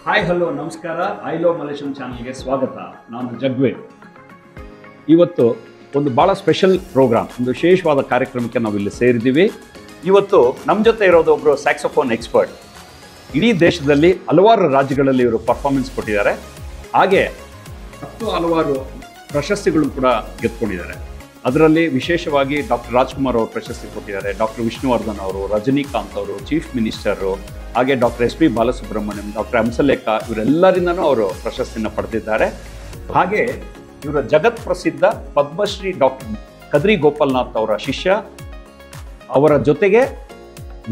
Hi hello ನಮಸ್ಕಾರ. I love Malaysian ಚಾನಲ್ಗೆ ಸ್ವಾಗತ. ನಾನು ಜಗ್ವೆ. ಇವತ್ತು ಒಂದು ಭಾಳ ಸ್ಪೆಷಲ್ ಪ್ರೋಗ್ರಾಮ್, ಒಂದು ವಿಶೇಷವಾದ ಕಾರ್ಯಕ್ರಮಕ್ಕೆ ನಾವು ಇಲ್ಲಿ ಸೇರಿದ್ದೀವಿ. ಇವತ್ತು ನಮ್ಮ ಜೊತೆ ಇರೋದು ಒಬ್ಬರು ಸ್ಯಾಕ್ಸೋಫೋನ್ ಎಕ್ಸ್ಪರ್ಟ್. ಇಡೀ ದೇಶದಲ್ಲಿ ಹಲವಾರು ರಾಜ್ಯಗಳಲ್ಲಿ ಇವರು ಪರ್ಫಾರ್ಮೆನ್ಸ್ ಕೊಟ್ಟಿದ್ದಾರೆ. ಹಾಗೆ ಹಲವಾರು ಪ್ರಶಸ್ತಿಗಳನ್ನು ಕೂಡ ಗೆದ್ಕೊಂಡಿದ್ದಾರೆ. ಅದರಲ್ಲಿ ವಿಶೇಷವಾಗಿ ಡಾಕ್ಟರ್ ರಾಜ್ಕುಮಾರ್ ಅವರು ಪ್ರಶಸ್ತಿ ಕೊಟ್ಟಿದ್ದಾರೆ, ಡಾಕ್ಟರ್ ವಿಷ್ಣುವರ್ಧನ್ ಅವರು, ರಜನಿಕಾಂತ್ ಅವರು, ಚೀಫ್ ಮಿನಿಸ್ಟರು, ಹಾಗೆ doctor S P Balasubrahmanyam, doctor Hamsalekha, ಇವರೆಲ್ಲರಿಂದನೂ ಅವರು ಪ್ರಶಸ್ತಿಯನ್ನು ಪಡೆದಿದ್ದಾರೆ. ಹಾಗೆ ಇವರ ಜಗತ್ ಪ್ರಸಿದ್ಧ ಪದ್ಮಶ್ರೀ ಡಾಕ್ಟರ್ ಕದ್ರಿ ಗೋಪಾಲನಾಥ್ ಅವರ ಶಿಷ್ಯ, ಅವರ ಜೊತೆಗೆ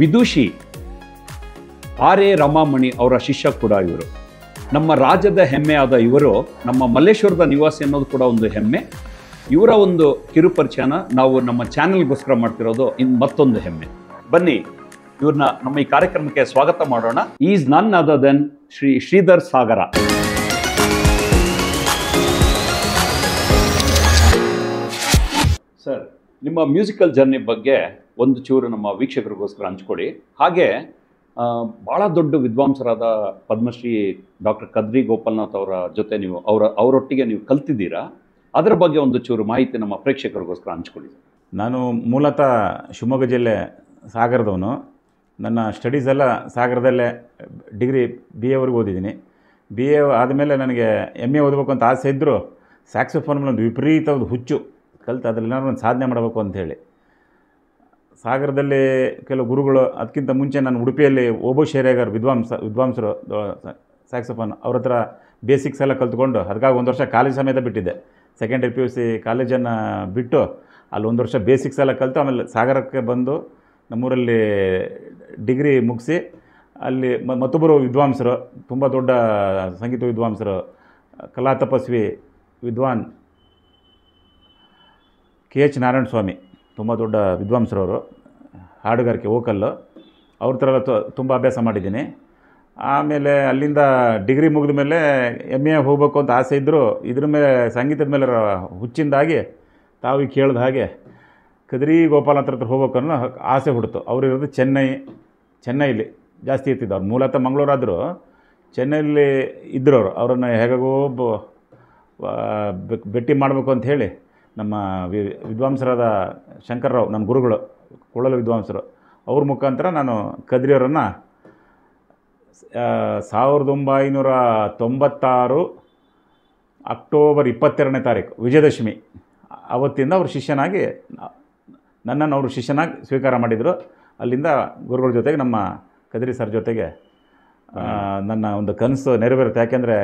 ವಿದುಷಿ ಆರ್ ಎ ರಮಾಮಣಿ ಅವರ ಶಿಷ್ಯ ಕೂಡ ಇವರು. ನಮ್ಮ ರಾಜ್ಯದ ಹೆಮ್ಮೆಯಾದ ಇವರು ನಮ್ಮ ಮಲ್ಲೇಶ್ವರದ ನಿವಾಸಿ ಅನ್ನೋದು ಕೂಡ ಒಂದು ಹೆಮ್ಮೆ. ಇವರ ಒಂದು ಕಿರುಪರಿಚಯನ ನಾವು ನಮ್ಮ ಚಾನೆಲ್ಗೋಸ್ಕರ ಮಾಡ್ತಿರೋದು ಮತ್ತೊಂದು ಹೆಮ್ಮೆ. ಬನ್ನಿ ಇವ್ರನ್ನ ನಮ್ಮ ಈ ಕಾರ್ಯಕ್ರಮಕ್ಕೆ ಸ್ವಾಗತ ಮಾಡೋಣ. Is none other than Shri Sridhar Sagara. Sir, ನಿಮ್ಮ ಮ್ಯೂಸಿಕಲ್ ಜರ್ನಿ ಬಗ್ಗೆ ಒಂದು ಚೂರು ನಮ್ಮ ವೀಕ್ಷಕರಿಗೋಸ್ಕರ ಹಂಚ್ಕೊಡಿ. ಹಾಗೆ ಭಾಳ ದೊಡ್ಡ ವಿದ್ವಾಂಸರಾದ ಪದ್ಮಶ್ರೀ ಡಾಕ್ಟರ್ ಕದ್ರಿ ಗೋಪಾಲನಾಥ್ ಅವರ ಜೊತೆ ನೀವು ಅವರೊಟ್ಟಿಗೆ ನೀವು ಕಲ್ತಿದ್ದೀರಾ. ಅದರ ಬಗ್ಗೆ ಒಂದು ಚೂರು ಮಾಹಿತಿ ನಮ್ಮ ಪ್ರೇಕ್ಷಕರಿಗೋಸ್ಕರ ಹಂಚ್ಕೊಳ್ಳಿ. ನಾನು ಮೂಲತಃ ಶಿವಮೊಗ್ಗ ಜಿಲ್ಲೆ ಸಾಗರದವನು. ನನ್ನ ಸ್ಟಡೀಸ್ ಎಲ್ಲ ಸಾಗರದಲ್ಲೇ ಡಿಗ್ರಿ ಬಿ ಎವರೆಗೂ ಓದಿದ್ದೀನಿ. ಬಿ ಎ ಆದಮೇಲೆ ನನಗೆ ಎಮ್ ಎ ಓದಬೇಕು ಅಂತ ಆಸೆ ಇದ್ದರೂ ಸ್ಯಾಕ್ಸೋಫೋನ್ ಮೇಲೆ ಒಂದು ವಿಪರೀತವಾದ ಹುಚ್ಚು ಕಲಿತು ಅದರಲ್ಲಿ ಏನಾದ್ರು ಒಂದು ಸಾಧನೆ ಮಾಡಬೇಕು ಅಂಥೇಳಿ ಸಾಗರದಲ್ಲಿ ಕೆಲವು ಗುರುಗಳು, ಅದಕ್ಕಿಂತ ಮುಂಚೆ ನಾನು ಉಡುಪಿಯಲ್ಲಿ ಓಬೋ ಶೇರೇಗರ್ ವಿದ್ವಾಂಸರು ಸ್ಯಾಕ್ಸೋಫೋನ್ ಅವ್ರ ಹತ್ರ ಬೇಸಿಕ್ಸ್ ಎಲ್ಲ ಕಲ್ತ್ಕೊಂಡು ಅದಕ್ಕಾಗಿ ಒಂದು ವರ್ಷ ಕಾಲೇಜ್ ಸಮೇತ ಬಿಟ್ಟಿದ್ದೆ. ಸೆಕೆಂಡರಿ ಪಿ ಯು ಸಿ ಕಾಲೇಜನ್ನು ಬಿಟ್ಟು ಅಲ್ಲಿ ಒಂದು ವರ್ಷ ಬೇಸಿಕ್ಸ್ ಎಲ್ಲ ಕಲಿತು ಆಮೇಲೆ ಸಾಗರಕ್ಕೆ ಬಂದು ನಮ್ಮೂರಲ್ಲಿ ಡಿಗ್ರಿ ಮುಗಿಸಿ ಅಲ್ಲಿ ಮತ್ತೊಬ್ಬರು ವಿದ್ವಾಂಸರು, ತುಂಬ ದೊಡ್ಡ ಸಂಗೀತ ವಿದ್ವಾಂಸರು, ಕಲಾ ತಪಸ್ವಿ ವಿದ್ವಾನ್ ಕೆ ಎಚ್ ನಾರಾಯಣ ಸ್ವಾಮಿ, ತುಂಬ ದೊಡ್ಡ ವಿದ್ವಾಂಸರವರು, ಹಾಡುಗಾರಿಕೆ ವೋಕಲ್ಲು, ಅವ್ರ ಥರ ತುಂಬ ಅಭ್ಯಾಸ ಮಾಡಿದ್ದೀನಿ. ಆಮೇಲೆ ಅಲ್ಲಿಂದ ಡಿಗ್ರಿ ಮುಗಿದ ಮೇಲೆ ಎಮ್ ಎ ಹೋಗಬೇಕು ಅಂತ ಆಸೆ ಇದ್ದರೂ ಇದ್ರ ಮೇಲೆ ಸಂಗೀತದ ಮೇಲೆ ಹುಚ್ಚಿಂದಾಗಿ ತಾವು ಕೇಳಿದ ಹಾಗೆ ಕದ್ರಿ ಗೋಪಾಲನಾಥ್ ಹತ್ರ ಹೋಗ್ಬೇಕು ಅನ್ನೋ ಆಸೆ ಹುಡ್ತು. ಅವರಿರೋದು ಚೆನ್ನೈಲಿ ಜಾಸ್ತಿ ಇರ್ತಿದ್ದು. ಅವ್ರು ಮೂಲತಃ ಮಂಗಳೂರಾದರೂ ಚೆನ್ನೈಲಿ ಇದ್ದರು. ಅವರನ್ನು ಹೇಗಾಗೋ ಭೇಟಿ ಮಾಡಬೇಕು ಅಂತ ಹೇಳಿ ನಮ್ಮ ವಿದ್ವಾಂಸರಾದ ಶಂಕರ್ರಾವ್, ನನ್ನ ಗುರುಗಳು, ಕೊಳಲು ವಿದ್ವಾಂಸರು, ಅವ್ರ ಮುಖಾಂತರ ನಾನು ಕದ್ರಿಯವರನ್ನು 1996 ಅಕ್ಟೋಬರ್ 22ನೇ ತಾರೀಕು ವಿಜಯದಶಮಿ ಅವತ್ತಿಂದ ಅವ್ರ ಶಿಷ್ಯನಾಗಿ ನನ್ನನ್ನು ಅವರು ಶಿಷ್ಯನಾಗಿ ಸ್ವೀಕಾರ ಮಾಡಿದರು. ಅಲ್ಲಿಂದ ಗುರುಗಳ ಜೊತೆಗೆ ನಮ್ಮ ಕದ್ರಿ ಸರ್ ಜೊತೆಗೆ ನನ್ನ ಒಂದು ಕನಸು ನೆರವೇರುತ್ತೆ. ಯಾಕೆಂದರೆ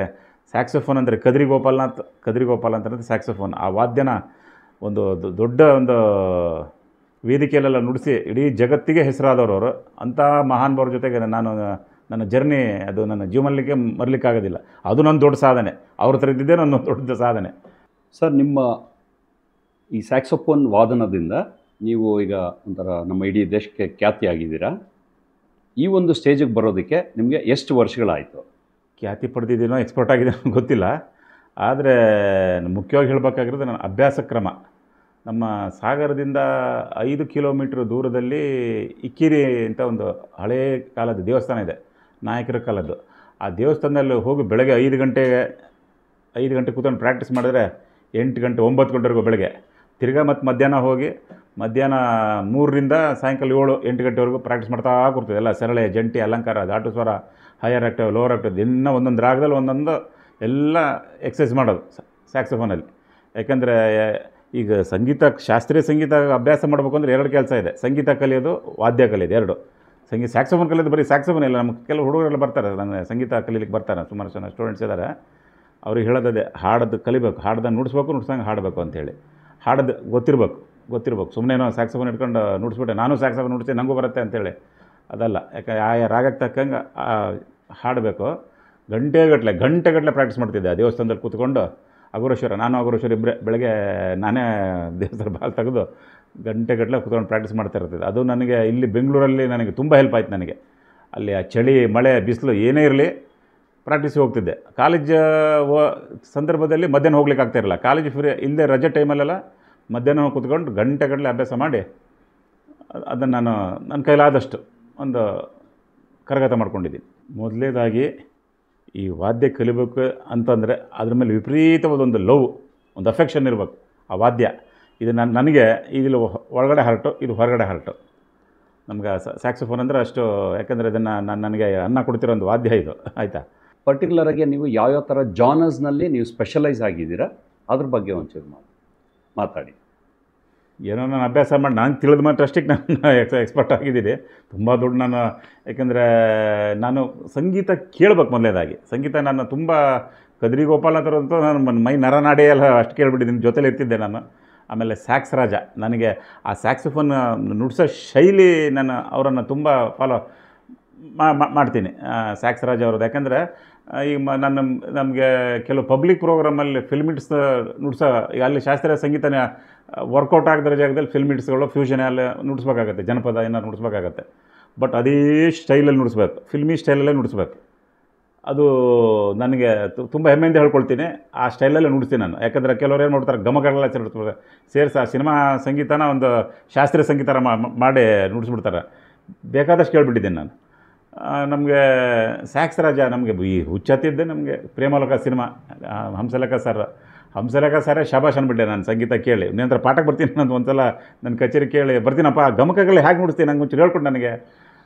ಸ್ಯಾಕ್ಸೋಫೋನ್ ಅಂದರೆ ಕದ್ರಿ ಗೋಪಾಲನಾಥ್ ಅಂದರೆ ಸ್ಯಾಕ್ಸೋಫೋನ್, ಆ ವಾದ್ಯನ ಒಂದು ದೊಡ್ಡ ಒಂದು ವೇದಿಕೆಯಲ್ಲೆಲ್ಲ ನುಡಿಸಿ ಇಡೀ ಜಗತ್ತಿಗೆ ಹೆಸರಾದವರು ಅವರು. ಅಂಥ ಮಹಾನುಭಾವ್ರ ಜೊತೆಗೆ ನನ್ನ ಜರ್ನಿ ಅದು ನನ್ನ ಜೀವನಕ್ಕೆ ಮರಲಿಕ್ಕಾಗೋದಿಲ್ಲ. ಅದು ನನ್ನ ದೊಡ್ಡ ಸಾಧನೆ. ಅವ್ರ ಹತ್ರ ಇದ್ದಿದ್ದೇ ನನ್ನ ದೊಡ್ಡ ಸಾಧನೆ. ಸರ್, ನಿಮ್ಮ ಈ ಸ್ಯಾಕ್ಸೋಫೋನ್ ವಾದನದಿಂದ ನೀವು ಈಗ ಒಂಥರ ನಮ್ಮ ಇಡೀ ದೇಶಕ್ಕೆ ಖ್ಯಾತಿಯಾಗಿದ್ದೀರಾ. ಈ ಒಂದು ಸ್ಟೇಜಿಗೆ ಬರೋದಕ್ಕೆ ನಿಮಗೆ ಎಷ್ಟು ವರ್ಷಗಳಾಯಿತು? ಖ್ಯಾತಿ ಪಡೆದಿದ್ದೀನೋ ಎಕ್ಸ್ಪರ್ಟ್ ಆಗಿದ್ದೀನೋ ಗೊತ್ತಿಲ್ಲ. ಆದರೆ ಮುಖ್ಯವಾಗಿ ಹೇಳಬೇಕಾಗಿರೋದು ನನ್ನ ಅಭ್ಯಾಸ ಕ್ರಮ. ನಮ್ಮ ಸಾಗರದಿಂದ 5 ಕಿಲೋಮೀಟ್ರ್ ದೂರದಲ್ಲಿ ಇಕ್ಕಿರಿ ಅಂತ ಒಂದು ಹಳೇ ಕಾಲದ ದೇವಸ್ಥಾನ ಇದೆ, ನಾಯಕರ ಕಾಲದ್ದು. ಆ ದೇವಸ್ಥಾನದಲ್ಲಿ ಹೋಗಿ ಬೆಳಗ್ಗೆ 5 ಗಂಟೆ ಕೂತ್ಕೊಂಡು ಪ್ರಾಕ್ಟೀಸ್ ಮಾಡಿದ್ರೆ 8 ಗಂಟೆ 9 ಗಂಟೆವರೆಗೂ ಬೆಳಗ್ಗೆ, ತಿರ್ಗಾ ಮತ್ತು ಮಧ್ಯಾಹ್ನ ಹೋಗಿ ಮಧ್ಯಾಹ್ನ 3ರಿಂದ ಸಾಯಂಕಾಲ 7-8 ಗಂಟೆವರೆಗೂ ಪ್ರಾಕ್ಟೀಸ್ ಮಾಡ್ತಾ ಕೂರ್ತದೆ. ಎಲ್ಲ ಸರಳೆ, ಜಂಟಿ, ಅಲಂಕಾರ, ದಾಟು ಸ್ವರ, ಹೈಯರ್ ಆಕ್ಟಿವ್, ಲೋವರ್ ಆಕ್ಟಿವ್, ಇನ್ನೂ ಒಂದೊಂದು ರಾಗದಲ್ಲಿ ಒಂದೊಂದು ಎಲ್ಲ ಎಕ್ಸಸೈಸ್ ಮಾಡೋದು ಸ್ಯಾಕ್ಸೋಫೋನಲ್ಲಿ. ಯಾಕೆಂದರೆ ಈಗ ಶಾಸ್ತ್ರೀಯ ಸಂಗೀತ ಅಭ್ಯಾಸ ಮಾಡಬೇಕು ಅಂದರೆ 2 ಕೆಲಸ ಇದೆ: ಸಂಗೀತ ಕಲಿಯೋದು, ವಾದ್ಯ ಕಲಿಯೋದು, 2. ಸ್ಯಾಕ್ಸೋಫೋನ್ ಕಲಿಯೋದು ಬರೀ ಸ್ಯಾಕ್ಸೋಫೋನ್ ಇಲ್ಲ. ನಮ್ಮ ಕೆಲವು ಹುಡುಗರೆಲ್ಲ ಬರ್ತಾರೆ, ನನ್ನ ಸಂಗೀತ ಕಲೀಲಿಕ್ಕೆ ಬರ್ತಾರೆ, ಸುಮಾರು ಜನ ಸ್ಟೂಡೆಂಟ್ಸ್ ಇದ್ದಾರೆ. ಅವ್ರಿಗೆ ಹೇಳೋದೇ ಹಾಡೋದು ಕಲಿಬೇಕು, ಹಾಡ್ದಂಗೆ ನುಡಿಸ್ದಂಗೆ ಹಾಡಬೇಕು ಅಂಥೇಳಿ. ಹಾಡೋದು ಗೊತ್ತಿರ್ಬೇಕು. ಸುಮ್ಮನೆ ಸ್ಯಾಕ್ಸೋಫೋನ್ ಇಟ್ಕೊಂಡು ನುಡಿಸ್ಬಿಟ್ಟೆ ನಾನು ಸ್ಯಾಕ್ಸೋಫೋನ್ ನುಡಿಸಿ ನನಗೂ ಬರುತ್ತೆ ಅಂತೇಳಿ ಅದಲ್ಲ. ಯಾಕೆ ಆಯಾ ರಾಗಕ್ಕೆ ತಕ್ಕಂಗೆ ಹಾಡಬೇಕು. ಗಂಟೆಗಟ್ಟಲೆ ಪ್ರಾಕ್ಟೀಸ್ ಮಾಡ್ತಿದ್ದೆ ಆ ದೇವಸ್ಥಾನದಲ್ಲಿ ಕೂತ್ಕೊಂಡು. ನಾನು ಅಗುರೇಶ್ವರ ಇಬ್ಬರೇ ಬೆಳಗ್ಗೆ ನಾನೇ ದೇವಸ್ಥಾನ ಬಾಲ್ ತೆಗೆದು ಗಂಟೆಗಟ್ಟಲೆ ಕೂತ್ಕೊಂಡು ಪ್ರಾಕ್ಟೀಸ್ ಮಾಡ್ತಾ ಇರ್ತಿದ್ದೆ. ಅದು ನನಗೆ ಇಲ್ಲಿ ಬೆಂಗಳೂರಲ್ಲಿ ನನಗೆ ತುಂಬ ಹೆಲ್ಪ್ ಆಯ್ತು. ನನಗೆ ಅಲ್ಲಿ ಆ ಚಳಿ, ಮಳೆ, ಬಿಸಿಲು ಏನೇ ಇರಲಿ ಪ್ರಾಕ್ಟೀಸಿಗೆ ಹೋಗ್ತಿದ್ದೆ. ಕಾಲೇಜ್ ಸಂದರ್ಭದಲ್ಲಿ ಮಧ್ಯಾಹ್ನ ಹೋಗ್ಲಿಕ್ಕೆ ಆಗ್ತಾಯಿರಲಿಲ್ಲ. ಕಾಲೇಜ್ ಫ್ರೀ ಇಲ್ಲದೆ ರಜೆ ಟೈಮಲ್ಲೆಲ್ಲ ಮಧ್ಯಾಹ್ನ ಕೂತ್ಕೊಂಡು ಗಂಟೆಗಟ್ಟಲೆ ಅಭ್ಯಾಸ ಮಾಡಿ ಅದನ್ನು ನಾನು ನನ್ನ ಕೈಲಾದಷ್ಟು ಒಂದು ಕರಗತ ಮಾಡ್ಕೊಂಡಿದ್ದೀನಿ. ಮೊದಲನೇದಾಗಿ ಈ ವಾದ್ಯ ಕಲಿಬೇಕು ಅಂತಂದರೆ ಅದ್ರ ಮೇಲೆ ವಿಪರೀತವಾದೊಂದು ಲವ್, ಒಂದು ಅಫೆಕ್ಷನ್ ಇರಬೇಕು ಆ ವಾದ್ಯ. ಇದು ನನಗೆ ಇದಿಲ್ಲ ಒಳಗಡೆ ಹರ್ಟು, ಇದು ಹೊರಗಡೆ ಹರ್ಟು. ನಮ್ಗೆ ಸ್ಯಾಕ್ಸೋಫೋನ್ ಅಂದರೆ ಅಷ್ಟು, ಯಾಕಂದರೆ ಇದನ್ನು ನನಗೆ ಅನ್ನ ಕೊಡ್ತಿರೋ ಒಂದು ವಾದ್ಯ ಇದು, ಆಯಿತಾ. ಪರ್ಟಿಕ್ಯುಲರಾಗಿ ನೀವು ಯಾವ್ಯಾವ ಥರ ಜಾನರ್ಸ್ನಲ್ಲಿ ನೀವು ಸ್ಪೆಷಲೈಸ್ ಆಗಿದ್ದೀರಾ ಅದ್ರ ಬಗ್ಗೆ ಒಂಚೂರು ಮಾತಾಡಿ. ಏನೋ ನಾನು ಅಭ್ಯಾಸ ಮಾಡಿ ನಾನು ತಿಳಿದ ಮಾತ್ರ ಅಷ್ಟಕ್ಕೆ ನಾನು ಎಕ್ಸ್ಪರ್ಟ್ ಆಗಿದ್ದೀನಿ. ತುಂಬ ದೊಡ್ಡ ನಾನು, ಯಾಕೆಂದರೆ ನಾನು ಸಂಗೀತ ಕೇಳ್ಬೇಕು ಮೊದಲೇದಾಗಿ. ಸಂಗೀತ ನಾನು ತುಂಬ ಕದ್ರಿ ಗೋಪಾಲ ಥರದ್ದು ನಾನು ಮೈ ನರನಾಡಿ ಎಲ್ಲ ಅಷ್ಟು ಕೇಳ್ಬಿಟ್ಟಿದ್ದೀನಿ, ಜೊತೆಲಿ ಇರ್ತಿದ್ದೆ ನಾನು. ಆಮೇಲೆ ಸ್ಯಾಕ್ಸ್ ರಾಜ, ನನಗೆ ಆ ಸ್ಯಾಕ್ಸೋಫೋನ್ ನುಡ್ಸೋ ಶೈಲಿ ನಾನು ಅವರನ್ನು ತುಂಬ ಫಾಲೋ ಮಾಡ್ತೀನಿ, ಸ್ಯಾಕ್ಸ್ ರಾಜ ಅವ್ರದ್ದು. ಯಾಕಂದರೆ ಈಗ ನಾನು ನಮಗೆ ಕೆಲವು ಪಬ್ಲಿಕ್ ಪ್ರೋಗ್ರಾಮಲ್ಲಿ ಫಿಲ್ಮಿಟ್ಸ್ ನುಡ್ಸೋ, ಈಗ ಅಲ್ಲಿ ಶಾಸ್ತ್ರೀಯ ಸಂಗೀತನೇ ವರ್ಕೌಟ್ ಆಗದಿರೋ ಜಾಗದಲ್ಲಿ ಫಿಲ್ಮಿಟ್ಸ್ಗಳು ಫ್ಯೂಷನ್ ಅಲ್ಲಿ ನುಡಿಸ್ಬೇಕಾಗತ್ತೆ, ಜನಪದ ಏನಾದ್ರು ನುಡಿಸ್ಬೇಕಾಗತ್ತೆ. ಬಟ್ ಅದೇ ಸ್ಟೈಲಲ್ಲಿ ನುಡಿಸ್ಬೇಕು, ಫಿಲ್ಮಿ ಸ್ಟೈಲಲ್ಲೇ ನುಡಿಸ್ಬೇಕು. ಅದು ನನಗೆ ತುಂಬ ಹೆಮ್ಮೆಯಿಂದ ಹೇಳ್ಕೊಳ್ತೀನಿ, ಆ ಸ್ಟೈಲಲ್ಲೇ ನುಡಿಸ್ತೀನಿ ನಾನು. ಯಾಕಂದರೆ ಕೆಲವ್ರು ಏನು ಮಾಡ್ತಾರೆ, ಗಮಗಳೆಲ್ಲ ಸೇರಿಸಿ ಆ ಸಿನಿಮಾ ಸಂಗೀತನ ಒಂದು ಶಾಸ್ತ್ರೀಯ ಸಂಗೀತ ಮಾಡಿ ನುಡಿಸ್ಬಿಡ್ತಾರೆ. ಬೇಕಾದಷ್ಟು ಕೇಳ್ಬಿಟ್ಟಿದ್ದೀನಿ ನಾನು. ನಮಗೆ ಸ್ಯಾಕ್ಸ್ ರಾಜ ನಮಗೆ ಈ ಹುಚ್ಚತ್ತಿದ್ದೆ ನಮಗೆ ಪ್ರೇಮಲೋಕ ಸಿನಿಮಾ, ಹಂಸಲೇಖ ಸರೇ ಶಾಬಾಷ್ ಅಂದ್ಬಿಟ್ಟೆ ನಾನು ಸಂಗೀತ ಕೇಳಿ. ನಂತರ ಪಾಠಕ್ಕೆ ಬರ್ತೀನಿ ನಾನು, ಒಂದು ಸಲ ನನ್ನ ಕಚೇರಿ ಕೇಳಿ ಬರ್ತೀನಪ್ಪ, ಗಮಕಗಳು ಹೇಗೆ ನುಡಿಸ್ತೀನಿ ನಂಗೆ ಒಂಚೂರು ಹೇಳ್ಕೊಟ್ಟು ನನಗೆ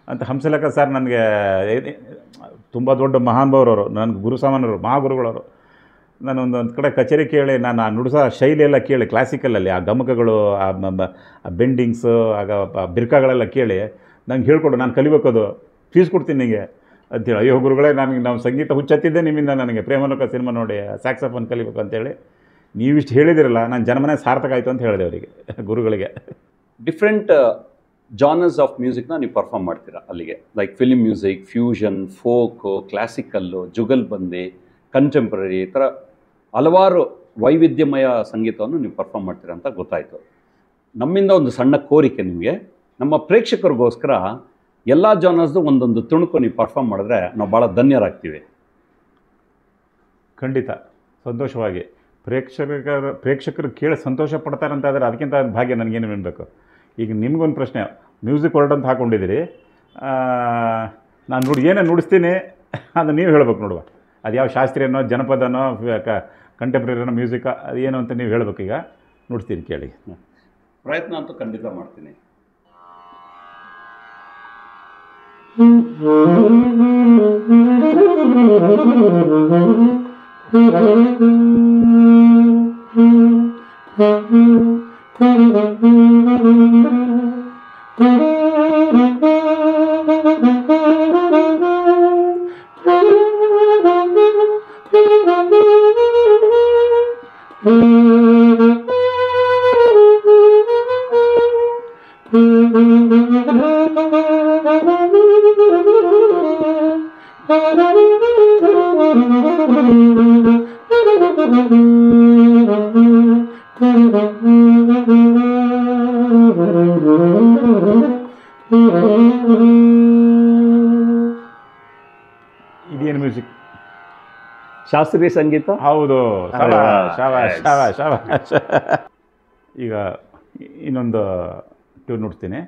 ಅಂತ. ಹಂಸಲೇಖ ಸರ್ ನನಗೆ ತುಂಬ ದೊಡ್ಡ ಮಹಾನುಭಾವರವರು, ನನಗೆ ಗುರು ಸಮಾನರು, ಮಹಾಗುರುಗಳವರು. ನಾನು ಒಂದು ಕಡೆ ಕಚೇರಿ ಕೇಳಿ ನಾನು ಆ ನುಡಿಸೋ ಶೈಲಿ ಎಲ್ಲ ಕೇಳಿ, ಕ್ಲಾಸಿಕಲಲ್ಲಿ ಆ ಗಮಕಗಳು, ಆ ಬೆಂಡಿಂಗ್ಸು, ಆಗ ಬಿರ್ಕಗಳೆಲ್ಲ ಕೇಳಿ ನಂಗೆ ಹೇಳ್ಕೊಡು, ನಾನು ಕಲಿಬೇಕದು, ಫೀಸ್ ಕೊಡ್ತೀನಿ ನಿಮಗೆ ಅಂತೇಳಿ. ಅಯ್ಯೋ ಗುರುಗಳೇ, ನಾವು ಸಂಗೀತ ಹುಚ್ಚತ್ತಿದ್ದೆ ನಿಮ್ಮಿಂದ, ನನಗೆ ಪ್ರೇಮಲೋಕ ಸಿನಿಮಾ ನೋಡಿ ಸ್ಯಾಕ್ಸೋಫೋನ್ ಕಲಿಬೇಕು ಅಂತೇಳಿ. ನೀವಿಷ್ಟು ಹೇಳಿದಿರಲ್ಲ, ನಾನು ಜನ್ಮನೆ ಸಾರ್ಥಕ ಆಯಿತು ಅಂತ ಹೇಳಿದೆ ಅವರಿಗೆ, ಗುರುಗಳಿಗೆ. ಡಿಫ್ರೆಂಟ್ ಜಾನರ್ಸ್ ಆಫ್ ಮ್ಯೂಸಿಕ್ನ ನೀವು ಪರ್ಫಾರ್ಮ್ ಮಾಡ್ತೀರಾ ಅಲ್ಲಿಗೆ, like film music, fusion, folk, classical, jugalbandi, contemporary, ಈ ಥರ ಹಲವಾರು ವೈವಿಧ್ಯಮಯ ಸಂಗೀತವನ್ನು ನೀವು ಪರ್ಫಾರ್ಮ್ ಮಾಡ್ತೀರಾ ಅಂತ ಗೊತ್ತಾಯಿತು. ನಮ್ಮಿಂದ ಒಂದು ಸಣ್ಣ ಕೋರಿಕೆ ನಿಮಗೆ, ನಮ್ಮ ಪ್ರೇಕ್ಷಕರಿಗೋಸ್ಕರ ಎಲ್ಲ ಜಾನರ್ಸ್ದು ಒಂದೊಂದು ತುಣುಕು ನೀವು ಪರ್ಫಾರ್ಮ್ ಮಾಡಿದ್ರೆ ನಾವು ಭಾಳ ಧನ್ಯರಾಗ್ತೀವಿ. ಖಂಡಿತ, ಸಂತೋಷವಾಗಿ. ಪ್ರೇಕ್ಷಕರು ಕೇಳಿ ಸಂತೋಷ ಪಡ್ತಾರಂತಾದರೆ ಅದಕ್ಕಿಂತ ಭಾಗ್ಯ ನನಗೇನು ಬೇಕು. ಈಗ ನಿಮ್ಗೊಂದು ಪ್ರಶ್ನೆ, ಮ್ಯೂಸಿಕ್ ವರ್ಡ್ ಅಂತ ಹಾಕ್ಕೊಂಡಿದ್ದೀರಿ, ನಾನು ಏನೇ ನುಡಿಸ್ತೀನಿ ಅದು ನೀವು ಹೇಳ್ಬೇಕು ನೋಡುವ. ಅದು ಯಾವ ಶಾಸ್ತ್ರೀಯನೋ, ಜನಪದನೋ, ಕಂಟೆಂಪ್ರರಿನೋ, ಮ್ಯೂಸಿಕ್, ಅದು ಏನು ಅಂತ ನೀವು ಹೇಳ್ಬೇಕು. ಈಗ ನುಡಿಸ್ತೀನಿ ಕೇಳಿ. ಪ್ರಯತ್ನ ಅಂತೂ ಖಂಡಿತ ಮಾಡ್ತೀನಿ. ಇದೇನು ಮ್ಯೂಸಿಕ್? ಶಾಸ್ತ್ರೀಯ ಸಂಗೀತ. ಹೌದು, ಶಾಬಾಷ್ ಶಾಬಾಷ್ ಶಾಬಾಷ್. ಈಗ ಇನ್ನೊಂದು ಟ್ಯೂನ್ ನುಡಿಸ್ತೀನಿ.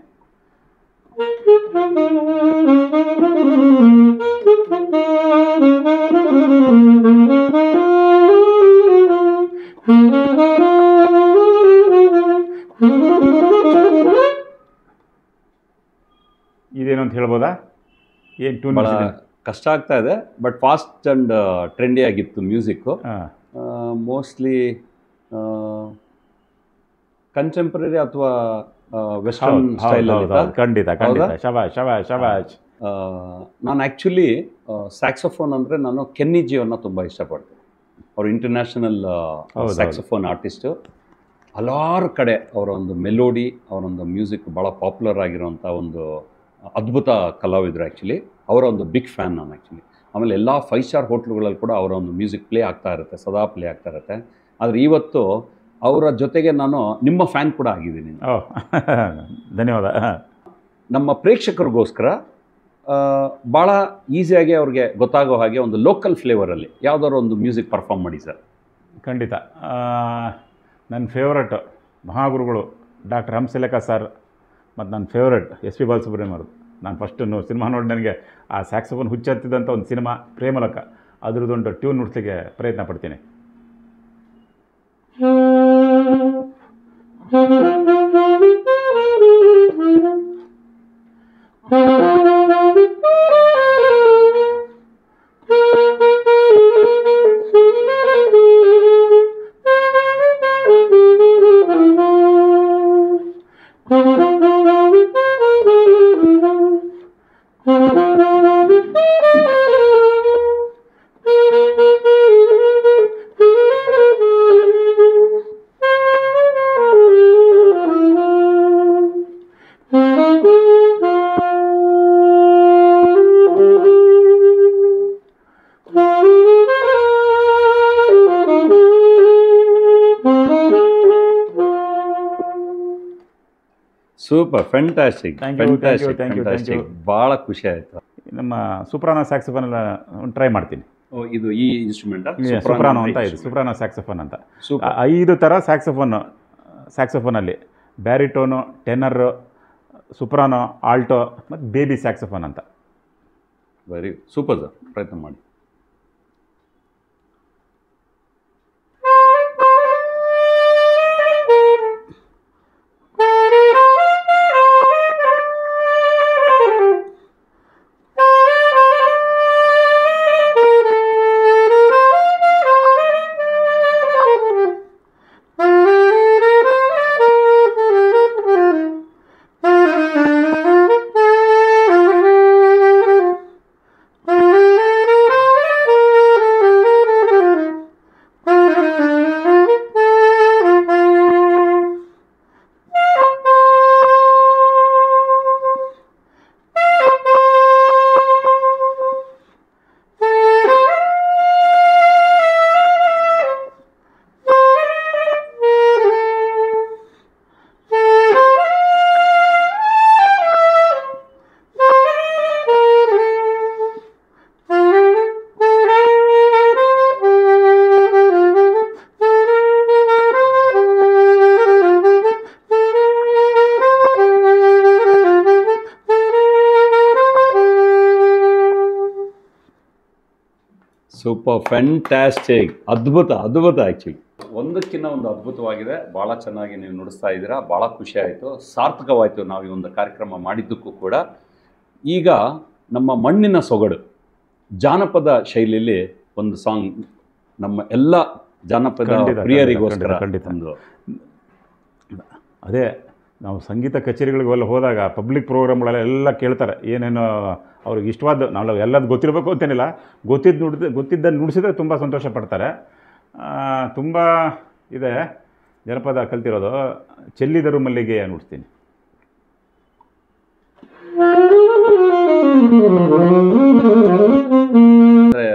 ಇದೇನು ಅಂತ ಹೇಳ್ಬೋದಾ? ಏನು ಟ್ಯೂನ್? ಕಷ್ಟ ಆಗ್ತಾ ಇದೆ, ಬಟ್ ಫಾಸ್ಟ್ ಆ್ಯಂಡ್ ಟ್ರೆಂಡಿ ಆಗಿತ್ತು ಮ್ಯೂಸಿಕ್ಕು. ಮೋಸ್ಟ್ಲಿ ಕಂಟೆಂಪ್ರರಿ ಅಥವಾ ವೆಸ್ಟರ್ನ್ ಸ್ಟೈಲ್. ಖಂಡಿತ ಖಂಡಿತ, ಶಬಾಷ್ ಶಬಾಷ್ ಶಬಾಷ್. ನಾನು ಆ್ಯಕ್ಚುಲಿ ಸ್ಯಾಕ್ಸೋಫೋನ್ ಅಂದರೆ ನಾನು ಕೆನ್ನಿ ಜಿಯೋನ ತುಂಬ ಇಷ್ಟಪಡ್ತೀನಿ. ಅವರು ಇಂಟರ್ನ್ಯಾಷನಲ್ ಸ್ಯಾಕ್ಸೋಫೋನ್ ಆರ್ಟಿಸ್ಟು. ಹಲವಾರು ಕಡೆ ಅವರ ಒಂದು ಮೆಲೋಡಿ, ಅವರೊಂದು ಮ್ಯೂಸಿಕ್ ಭಾಳ ಪಾಪ್ಯುಲರ್ ಆಗಿರೋಂಥ ಒಂದು ಅದ್ಭುತ ಕಲಾವಿದರು. ಆ್ಯಕ್ಚುಲಿ ಅವರ ಒಂದು ಬಿಗ್ ಫ್ಯಾನ್ ನಾನು ಆ್ಯಕ್ಚುಲಿ. ಆಮೇಲೆ ಎಲ್ಲ 5 ಸ್ಟಾರ್ ಹೋಟ್ಲುಗಳಲ್ಲಿ ಕೂಡ ಅವರ ಒಂದು ಮ್ಯೂಸಿಕ್ ಪ್ಲೇ ಆಗ್ತಾ ಇರುತ್ತೆ, ಸದಾ ಪ್ಲೇ ಆಗ್ತಾ ಇರುತ್ತೆ. ಆದರೆ ಇವತ್ತು ಅವರ ಜೊತೆಗೆ ನಾನು ನಿಮ್ಮ ಫ್ಯಾನ್ ಕೂಡ ಆಗಿದ್ದೀನಿ. ಧನ್ಯವಾದ. ನಮ್ಮ ಪ್ರೇಕ್ಷಕರಿಗೋಸ್ಕರ ಭಾಳ ಈಸಿಯಾಗಿ ಅವ್ರಿಗೆ ಗೊತ್ತಾಗೋ ಹಾಗೆ ಒಂದು ಲೋಕಲ್ ಫ್ಲೇವರಲ್ಲಿ ಯಾವುದಾದ್ರು ಒಂದು ಮ್ಯೂಸಿಕ್ ಪರ್ಫಾರ್ಮ್ ಮಾಡಿ ಸರ್. ಖಂಡಿತ. ನನ್ನ ಫೇವ್ರೆಟ್ ಮಹಾಗುರುಗಳು ಡಾಕ್ಟರ್ ಹಂಸಲೇಖ ಸರ್ ಮತ್ತು ನನ್ನ ಫೇವ್ರೆಟ್ SP ಬಾಲಸುಬ್ರಹ್ಮಣ್ಯಂ ಅವರು. ನಾನು ಫಸ್ಟ್ ಸಿನಿಮಾ ನೋಡಿ ನನಗೆ ಆ ಸ್ಯಾಕ್ಸೋಫೋನ್ ಹುಚ್ಚತ್ತಿದ್ದಂಥ ಒಂದು ಸಿನಿಮಾ ಪ್ರೇಮಲೋಕ. ಅದರದ್ದೊಂದು ಟ್ಯೂನ್ ನುಡಿಸ್ಲಿಕ್ಕೆ ಪ್ರಯತ್ನ ಪಡ್ತೀನಿ. Super, fantastic, Thank you. ಭಾಳ ಖುಷಿ ಆಯಿತು. ನಮ್ಮ ಸುಪ್ರಾನೋ ಸ್ಯಾಕ್ಸಫೋನ್ ಎಲ್ಲ ಟ್ರೈ ಮಾಡ್ತೀನಿ. ಇದು ಈ ಇನ್ಸ್ಟ್ರೂಮೆಂಟ್ ಸುಪ್ರಾನೋ ಅಂತ ಇದೆ, ಸುಪ್ರಾನೋ ಸ್ಯಾಕ್ಸಫೋನ್ ಅಂತ. ಸೂಪರ್. 5 ಥರ ಸ್ಯಾಕ್ಸಫೋನಲ್ಲಿ ಬ್ಯಾರಿಟೋನು, ಟೆನರ್, ಸುಪ್ರಾನೋ, ಆಲ್ಟೋ ಮತ್ತು ಬೇಬಿ ಸ್ಯಾಕ್ಸಫೋನ್ ಅಂತ. ವೆರಿ ಸೂಪರ್ ಸರ್, ಪ್ರಯತ್ನ ಮಾಡಿ. ಸೂಪರ್, ಫ್ಯಾಂಟಾಸ್ಟಿಕ್, ಅದ್ಭುತ ಆ್ಯಕ್ಚುಲಿ. ಒಂದಕ್ಕಿಂತ ಒಂದು ಅದ್ಭುತವಾಗಿದೆ. ಭಾಳ ಚೆನ್ನಾಗಿ ನೀವು ನುಡಿಸ್ತಾ ಇದ್ದೀರಾ. ಭಾಳ ಖುಷಿ ಆಯಿತು, ಸಾರ್ಥಕವಾಯಿತು ನಾವು ಈ ಒಂದು ಕಾರ್ಯಕ್ರಮ ಮಾಡಿದ್ದಕ್ಕೂ ಕೂಡ. ಈಗ ನಮ್ಮ ಮಣ್ಣಿನ ಸೊಗಡು ಜಾನಪದ ಶೈಲಿಯಲ್ಲಿ ಒಂದು ಸಾಂಗ್ ನಮ್ಮ ಎಲ್ಲ ಜಾನಪದ ಪ್ರಿಯರಿಗೋಸ್ಕರ. ಒಂದು ಅದೇ ನಾವು ಸಂಗೀತ ಕಚೇರಿಗಳಿಗೆಲ್ಲ ಹೋದಾಗ ಪಬ್ಲಿಕ್ ಪ್ರೋಗ್ರಾಮ್ಗಳೆಲ್ಲ ಕೇಳ್ತಾರೆ, ಏನೇನೋ ಅವ್ರಿಗೆ ಇಷ್ಟವಾದ, ನಾವು ಎಲ್ಲದು ಗೊತ್ತಿರಬೇಕು ಅಂತೇನಿಲ್ಲ, ಗೊತ್ತಿದ್ದನ್ನು ನುಡಿಸಿದ್ರೆ ತುಂಬ ಸಂತೋಷ ಪಡ್ತಾರೆ. ತುಂಬ ಇದೆ ಜನಪದ ಕಲ್ತಿರೋದು. ಚೆಲ್ಲಿದರು ಮಲ್ಲಿಗೆಯ ನುಡಿಸ್ತೀನಿ. ಅಂದರೆ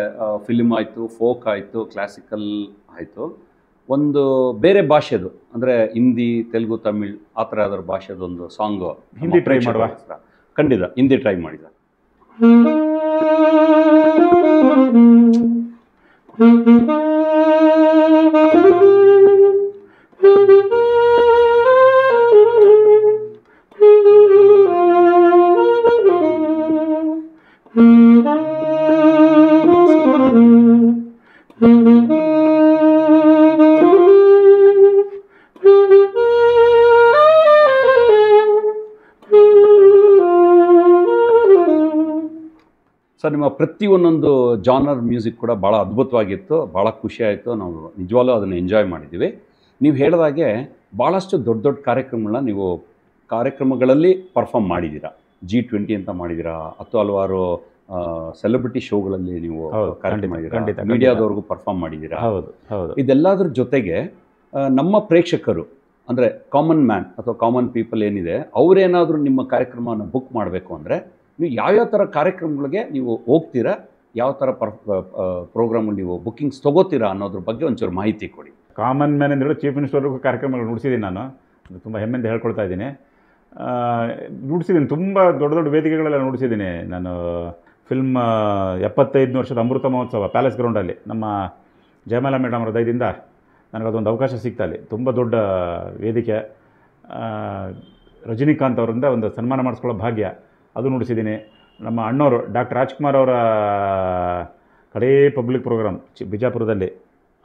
ಫಿಲ್ಮ್ ಆಯಿತು, ಫೋಕ್ ಆಯಿತು, ಕ್ಲಾಸಿಕಲ್ ಆಯಿತು, ಒಂದು ಬೇರೆ ಭಾಷೆದು ಅಂದರೆ ಹಿಂದಿ, ತೆಲುಗು, ತಮಿಳ್ ಆ ಥರ ಯಾವ್ದಾದ್ರು ಭಾಷೆದೊಂದು ಸಾಂಗು ಹಿಂದಿ ಟ್ರೈ ಮಾಡುವ. ಖಂಡಿತ ಹಿಂದಿ ಟ್ರೈ ಮಾಡಿದ. ಸರ್, ನಿಮ್ಮ ಪ್ರತಿಯೊಂದೊಂದು ಜಾನರ್ ಮ್ಯೂಸಿಕ್ ಕೂಡ ಭಾಳ ಅದ್ಭುತವಾಗಿತ್ತು, ಭಾಳ ಖುಷಿ ಆಯಿತು. ನಾವು ನಿಜವಾಗ್ಲೂ ಅದನ್ನು ಎಂಜಾಯ್ ಮಾಡಿದ್ದೀವಿ. ನೀವು ಹೇಳಿದಾಗೆ ಭಾಳಷ್ಟು ದೊಡ್ಡ ದೊಡ್ಡ ನೀವು ಕಾರ್ಯಕ್ರಮಗಳಲ್ಲಿ ಪರ್ಫಾರ್ಮ್ ಮಾಡಿದ್ದೀರಾ. G20 ಅಂತ ಮಾಡಿದ್ದೀರಾ, ಅಥವಾ ಹಲವಾರು ಸೆಲೆಬ್ರಿಟಿ ಶೋಗಳಲ್ಲಿ ನೀವು ಕಾರ್ಯಕ್ರಮ ಮಾಡಿದ್ದೀರಾ, ಮೀಡಿಯಾದವ್ರಿಗೂ ಪರ್ಫಾರ್ಮ್ ಮಾಡಿದ್ದೀರಾ. ಇದೆಲ್ಲದ್ರ ಜೊತೆಗೆ ನಮ್ಮ ಪ್ರೇಕ್ಷಕರು ಅಂದರೆ ಕಾಮನ್ ಮ್ಯಾನ್ ಅಥವಾ ಕಾಮನ್ ಪೀಪಲ್ ಏನಿದೆ, ಅವರೇನಾದರೂ ನಿಮ್ಮ ಕಾರ್ಯಕ್ರಮವನ್ನು ಬುಕ್ ಮಾಡಬೇಕು ಅಂದರೆ ನೀವು ಯಾವ್ಯಾವ ಥರ ಕಾರ್ಯಕ್ರಮಗಳಿಗೆ ನೀವು ಹೋಗ್ತೀರಾ, ಯಾವ ಥರ ಪ್ರೋಗ್ರಾಮ್ಗಳು ನೀವು ಬುಕ್ಕಿಂಗ್ಸ್ ತೊಗೋತೀರಾ ಅನ್ನೋದ್ರ ಬಗ್ಗೆ ಒಂಚೂರು ಮಾಹಿತಿ ಕೊಡಿ. ಕಾಮನ್ ಮ್ಯಾನ್ ಅಂದರೆ ಚೀಫ್ ಮಿನಿಸ್ಟರ್ಗೂ ಕಾರ್ಯಕ್ರಮಗಳು ನುಡಿಸಿದ್ದೀನಿ. ನಾನು ತುಂಬ ಹೆಮ್ಮೆಯಿಂದ ಹೇಳ್ಕೊಳ್ತಾ ಇದ್ದೀನಿ. ನುಡಿಸಿದ್ದೀನಿ, ತುಂಬ ದೊಡ್ಡ ದೊಡ್ಡ ವೇದಿಕೆಗಳೆಲ್ಲ ನುಡಿಸಿದ್ದೀನಿ. ನಾನು ಫಿಲ್ಮ್ 75 ವರ್ಷದ ಅಮೃತ ಮಹೋತ್ಸವ ಪ್ಯಾಲೇಸ್ ಗ್ರೌಂಡಲ್ಲಿ ನಮ್ಮ ಜಯಮಾಲಾ ಮೇಡಮ್ ಅವರ ದಯದಿಂದ ನನಗದೊಂದು ಅವಕಾಶ ಸಿಗ್ತಾ ಅಲ್ಲಿ. ತುಂಬ ದೊಡ್ಡ ವೇದಿಕೆ. ರಜನಿಕಾಂತ್ ಅವರಿಂದ ಒಂದು ಸನ್ಮಾನ ಮಾಡಿಸ್ಕೊಳ್ಳೋ ಭಾಗ್ಯ, ಅದು ನುಡಿಸಿದ್ದೀನಿ. ನಮ್ಮ ಅಣ್ಣವರು ಡಾಕ್ಟರ್ ರಾಜ್ಕುಮಾರ್ ಅವರ ಕಡೇ ಪಬ್ಲಿಕ್ ಪ್ರೋಗ್ರಾಮ್ ಬಿಜಾಪುರದಲ್ಲಿ.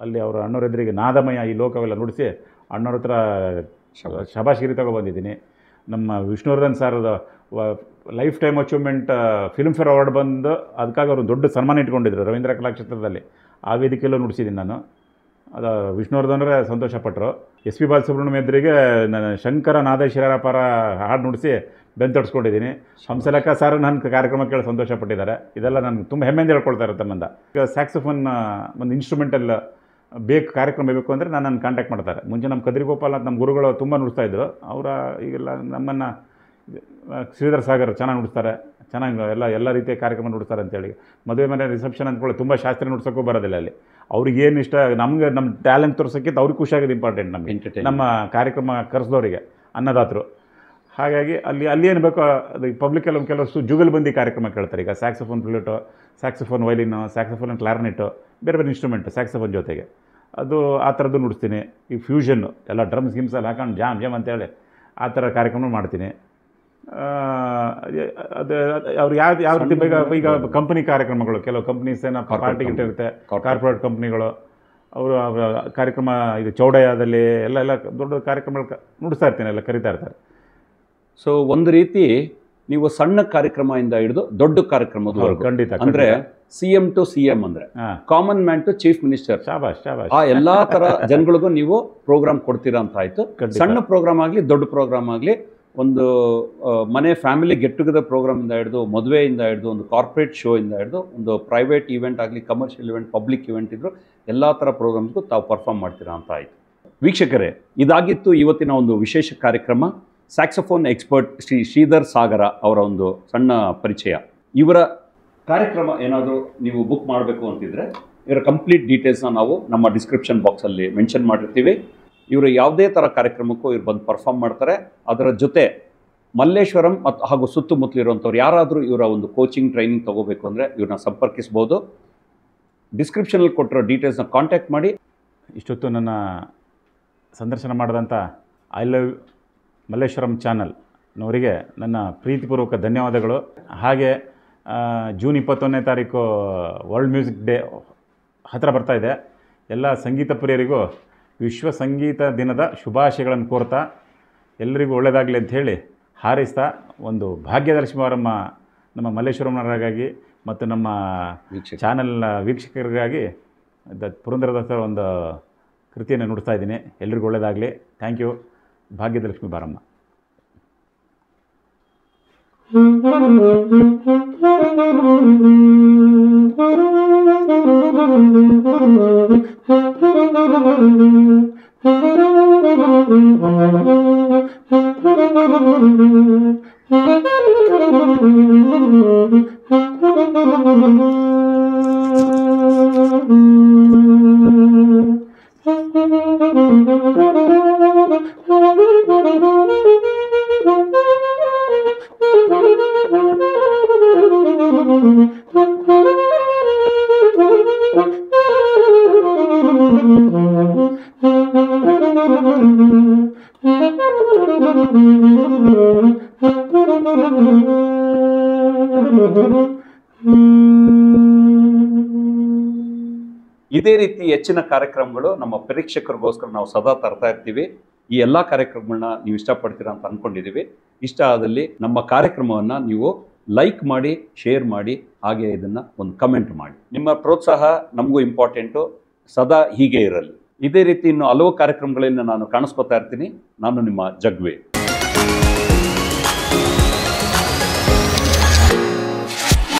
ಅಲ್ಲಿ ಅವರ ಅಣ್ಣವ್ರ ಎದುರಿಗೆ ನಾದಮಯ ಈ ಲೋಕವೆಲ್ಲ ನುಡಿಸಿ ಅಣ್ಣವ್ರ ಹತ್ರ ಶಬಾಶ್ಗಿರಿ ತೊಗೊಬಂದಿದ್ದೀನಿ. ನಮ್ಮ ವಿಷ್ಣುವರ್ಧನ್ ಸರ್ದ life time achievement Filmfare award ಬಂದು ಅದಕ್ಕಾಗಿ ಅವರು ದೊಡ್ಡ ಸನ್ಮಾನ ಇಟ್ಕೊಂಡಿದ್ರು ರವೀಂದ್ರ ಕಲಾಕ್ಷೇತ್ರದಲ್ಲಿ. ಆ ವೇದಿಕೆಯಲ್ಲೂ ನುಡಿಸಿದ್ದೀನಿ ನಾನು. ಅದು ವಿಷ್ಣುವರ್ಧನರೇ ಸಂತೋಷಪಟ್ಟರು. ಎಸ್ ಪಿ ಬಾಲಸುಬ್ರಹ್ಮಣ್ಯಂ ಎದುರಿಗೆ ನಾನು ಶಂಕರ ನಾದೇಶ್ವರಪರ ಹಾಡು ನುಡಿಸಿ ಬೆಂತೊಡಿಸ್ಕೊಂಡಿದ್ದೀನಿ. ಹಂಸಲೇಖ ಸರ್ ನನ್ನ ಕಾರ್ಯಕ್ರಮ ಕೇಳಿ ಸಂತೋಷಪಟ್ಟಿದ್ದಾರೆ. ಇದೆಲ್ಲ ನನಗೆ ತುಂಬ ಹೆಮ್ಮೆಯಿಂದ ಹೇಳ್ಕೊಳ್ತಾ ಇರುತ್ತೆ ನಮ್ಮಿಂದ. ಈಗ ಸ್ಯಾಕ್ಸೋಫೋನ್ ಒಂದು ಇನ್ಸ್ಟ್ರೂಮೆಂಟಲ್ ಕಾರ್ಯಕ್ರಮ ಬೇಕು ಅಂದರೆ ನನ್ನ ಕಾಂಟ್ಯಾಕ್ಟ್ ಮಾಡ್ತಾರೆ. ಮುಂಚೆ ನಮ್ಮ ಕದ್ರಿಗೋಪಾಲ್ ಅಂತ ನಮ್ಮ ಗುರುಗಳು ತುಂಬ ನುಡಿಸ್ತಾಯಿದ್ರು. ಅವರ ಈಗೆಲ್ಲ ನಮ್ಮನ್ನು ಶ್ರೀಧರ್ ಸಾಗರ್ ಚೆನ್ನಾಗಿ ನುಡಿಸ್ತಾರೆ, ಚೆನ್ನಾಗಿ ಎಲ್ಲ ರೀತಿಯ ಕಾರ್ಯಕ್ರಮ ನುಡಿಸ್ತಾರೆ ಅಂತೇಳಿ. ಮದುವೆ ಮನೆ ರಿಸೆಪ್ಷನ್ ಅಂದ್ಕೊಳ್ಳಿ ತುಂಬ ಶಾಸ್ತ್ರೀಯ ನುಡ್ಸೋಕ್ಕೂ ಬರೋದಿಲ್ಲ ಅಲ್ಲಿ. ಅವ್ರಿಗೆ ಏನು ಇಷ್ಟ, ನಮಗೆ ನಮ್ಮ ಟ್ಯಾಲೆಂಟ್ ತೋರ್ಸೋಕ್ಕಿಂತ ಅವ್ರಿಗೆ ಖುಷಿಯಾಗೋದು ಇಂಪಾರ್ಟೆಂಟ್ ನಮಗೆ, ನಮ್ಮ ಕಾರ್ಯಕ್ರಮ ಕರೆಸಿದವರಿಗೆ ಅನ್ನದಾತರು. ಹಾಗಾಗಿ ಅಲ್ಲಿ ಏನು ಬೇಕೋ ಅದು ಪಬ್ಲಿಕಲ್ಲಿ ಕೆಲವರು ಜುಗಲ್ಬಂದಿ ಕಾರ್ಯಕ್ರಮ ಕೇಳ್ತಾರೆ. ಈಗ ಸ್ಯಾಕ್ಸೋಫೋನ್ ಫ್ಲೂಟು, ಸ್ಯಾಕ್ಸೋಫೋನ್ ವೈಲಿನು, ಸ್ಯಾಕ್ಸೋಫೋನ್ ಕ್ಲಾರ್ನೆಟ್ಟು, ಬೇರೆ ಬೇರೆ ಇನ್ಸ್ಟ್ರೂಮೆಂಟು ಸ್ಯಾಕ್ಸೋಫೋನ್ ಜೊತೆಗೆ ಅದು ಆ ಥರದ್ದು ನುಡಿಸ್ತೀನಿ. ಈ ಫ್ಯೂಷನ್ನು ಎಲ್ಲ ಡ್ರಮ್ಸ್ ಗಿಮ್ಸಲ್ಲಿ ಹಾಕೊಂಡು ಜಾಮ್ ಅಂತೇಳಿ ಆ ಥರ ಕಾರ್ಯಕ್ರಮ ಮಾಡ್ತೀನಿ. ಅದು ಅವ್ರು ಯಾವ ರೀತಿ ಈಗ ಕಂಪ್ನಿ ಕಾರ್ಯಕ್ರಮಗಳು, ಕೆಲವು ಕಂಪ್ನೀಸ್ ಏನೋ ಪಾರ್ಟಿ ಗಿಟ್ ಇರುತ್ತೆ, ಕಾರ್ಪೊರೇಟ್ ಕಂಪ್ನಿಗಳು ಅವರು ಕಾರ್ಯಕ್ರಮ ಇದು ಚೌಡಯ್ಯದಲ್ಲಿ ಎಲ್ಲ ದೊಡ್ಡ ಕಾರ್ಯಕ್ರಮಗಳು ನುಡಿಸ್ತಾ ಇರ್ತೀನಿ, ಎಲ್ಲ ಕರಿತಾ ಇರ್ತಾರೆ. ಸೊ ಒಂದು ರೀತಿ ನೀವು ಸಣ್ಣ ಕಾರ್ಯಕ್ರಮದಿಂದ ಹಿಡಿದು ದೊಡ್ಡ ಕಾರ್ಯಕ್ರಮದವರೆಗೂ, ಖಂಡಿತ ಅಂದ್ರೆ CM to CM ಅಂದ್ರೆ common man to chief minister, ಆ ಎಲ್ಲಾ ತರ ಜನಗಳಿಗೂ ನೀವು ಪ್ರೋಗ್ರಾಮ್ ಕೊಡ್ತೀರಾ ಅಂತ ಆಯ್ತು. ಸಣ್ಣ ಪ್ರೋಗ್ರಾಮ್ ಆಗಲಿ ದೊಡ್ಡ ಪ್ರೋಗ್ರಾಮ್ ಆಗಲಿ, ಒಂದು ಮನೆ ಫ್ಯಾಮಿಲಿ ಗೆಟ್ ಟುಗೆದರ್ ಪ್ರೋಗ್ರಾಮಿಂದ ಹಿಡಿದು, ಮದುವೆಯಿಂದ ಹಿಡಿದು, ಒಂದು ಕಾರ್ಪೊರೇಟ್ ಶೋ ಇಂದ ಹಿಡಿದು, ಒಂದು ಪ್ರೈವೇಟ್ ಈವೆಂಟ್ ಆಗಲಿ, ಕಮರ್ಷಿಯಲ್ ಈವೆಂಟ್, ಪಬ್ಲಿಕ್ ಈವೆಂಟ್ ಇದ್ರು ಎಲ್ಲ ಥರ ಪ್ರೋಗ್ರಾಮ್ಸ್ಗೂ ತಾವು ಪರ್ಫಾರ್ಮ್ ಮಾಡ್ತೀರಾ ಅಂತ ಆಯಿತು. ವೀಕ್ಷಕರೇ, ಇದಾಗಿತ್ತು ಇವತ್ತಿನ ಒಂದು ವಿಶೇಷ ಕಾರ್ಯಕ್ರಮ. ಸ್ಯಾಕ್ಸೋಫೋನ್ ಎಕ್ಸ್ಪರ್ಟ್ ಶ್ರೀ ಶ್ರೀಧರ್ ಸಾಗರ ಅವರ ಒಂದು ಸಣ್ಣ ಪರಿಚಯ. ಇವರ ಕಾರ್ಯಕ್ರಮ ಏನಾದರೂ ನೀವು ಬುಕ್ ಮಾಡಬೇಕು ಅಂತಿದ್ರೆ ಇವರ ಕಂಪ್ಲೀಟ್ ಡೀಟೇಲ್ಸ್ನ ನಾವು ನಮ್ಮ ಡಿಸ್ಕ್ರಿಪ್ಷನ್ ಬಾಕ್ಸಲ್ಲಿ ಮೆನ್ಷನ್ ಮಾಡಿರ್ತೀವಿ. ಇವರು ಯಾವುದೇ ಥರ ಕಾರ್ಯಕ್ರಮಕ್ಕೂ ಇವ್ರು ಬಂದು ಪರ್ಫಾರ್ಮ್ ಮಾಡ್ತಾರೆ. ಅದರ ಜೊತೆ ಮಲ್ಲೇಶ್ವರಂ ಮತ್ತು ಹಾಗೂ ಸುತ್ತಮುತ್ತಲಿರುವಂಥವ್ರು ಯಾರಾದರೂ ಇವರ ಒಂದು ಕೋಚಿಂಗ್ ಟ್ರೈನಿಂಗ್ ತೊಗೋಬೇಕು ಅಂದರೆ ಇವ್ರನ್ನ ಸಂಪರ್ಕಿಸ್ಬೋದು. ಡಿಸ್ಕ್ರಿಪ್ಷನಲ್ಲಿ ಕೊಟ್ಟಿರೋ ಡೀಟೇಲ್ಸ್ನ ಕಾಂಟ್ಯಾಕ್ಟ್ ಮಾಡಿ. ಇಷ್ಟೊತ್ತು ನನ್ನ ಸಂದರ್ಶನ ಮಾಡಿದಂಥ ಐ ಲವ್ ಮಲ್ಲೇಶ್ವರಂ ಚಾನಲ್ನವರಿಗೆ ನನ್ನ ಪ್ರೀತಿಪೂರ್ವಕ ಧನ್ಯವಾದಗಳು. ಹಾಗೆ ಜೂನ್ 21ನೇ ತಾರೀಕು ವರ್ಲ್ಡ್ ಮ್ಯೂಸಿಕ್ ಡೇ ಹತ್ತಿರ ಬರ್ತಾಯಿದೆ. ಎಲ್ಲ ಸಂಗೀತ ಪ್ರಿಯರಿಗೂ ವಿಶ್ವ ಸಂಗೀತ ದಿನದ ಶುಭಾಶಯಗಳನ್ನು ಕೋರ್ತಾ ಎಲ್ಲರಿಗೂ ಒಳ್ಳೆಯದಾಗಲಿ ಅಂತ ಹೇಳಿ ಹಾರೈಸ್ತಾ, ಒಂದು ಭಾಗ್ಯದರ್ಶಿ ಅವರಮ್ಮ ನಮ್ಮ ಮಲ್ಲೇಶ್ವರಂನವರಿಗಾಗಿ ಮತ್ತು ನಮ್ಮ ಚಾನಲ್ನ ವೀಕ್ಷಕರಿಗಾಗಿ ಪುರಂದರದಾಸರ ಒಂದು ಕೃತಿಯನ್ನು ನುಡಿಸ್ತಾ ಇದ್ದೀನಿ. ಎಲ್ರಿಗೂ ಒಳ್ಳೆಯದಾಗಲಿ. Thank you. ಭಾಗ್ಯದಲಕ್ಷ್ಮಿ ಬಾರಮ್ಮ. ಇದೇ ರೀತಿ ಹೆಚ್ಚಿನ ಕಾರ್ಯಕ್ರಮಗಳು ನಮ್ಮ ಪ್ರೇಕ್ಷಕರಿಗೋಸ್ಕರ ನಾವು ಸದಾ ತರ್ತಾ ಇರ್ತೀವಿ. ಈ ಎಲ್ಲ ಕಾರ್ಯಕ್ರಮಗಳನ್ನ ನೀವು ಇಷ್ಟಪಡ್ತೀರಾ ಅಂತ ಅಂದ್ಕೊಂಡಿದ್ದೀವಿ. ಇಷ್ಟ ಆದಲ್ಲಿ ನಮ್ಮ ಕಾರ್ಯಕ್ರಮವನ್ನು ನೀವು ಲೈಕ್ ಮಾಡಿ, ಶೇರ್ ಮಾಡಿ, ಹಾಗೆ ಇದನ್ನು ಒಂದು ಕಮೆಂಟ್ ಮಾಡಿ. ನಿಮ್ಮ ಪ್ರೋತ್ಸಾಹ ನಮಗೂ ಇಂಪಾರ್ಟೆಂಟು. ಸದಾ ಹೀಗೆ ಇರಲಿ. ಇದೇ ರೀತಿ ಇನ್ನು ಹಲವು ಕಾರ್ಯಕ್ರಮಗಳಿಂದ ನಾನು ಕಾಣಿಸ್ಕೊತಾ ಇರ್ತೀನಿ. ನಾನು ನಿಮ್ಮ ಜಗ್ವೆ.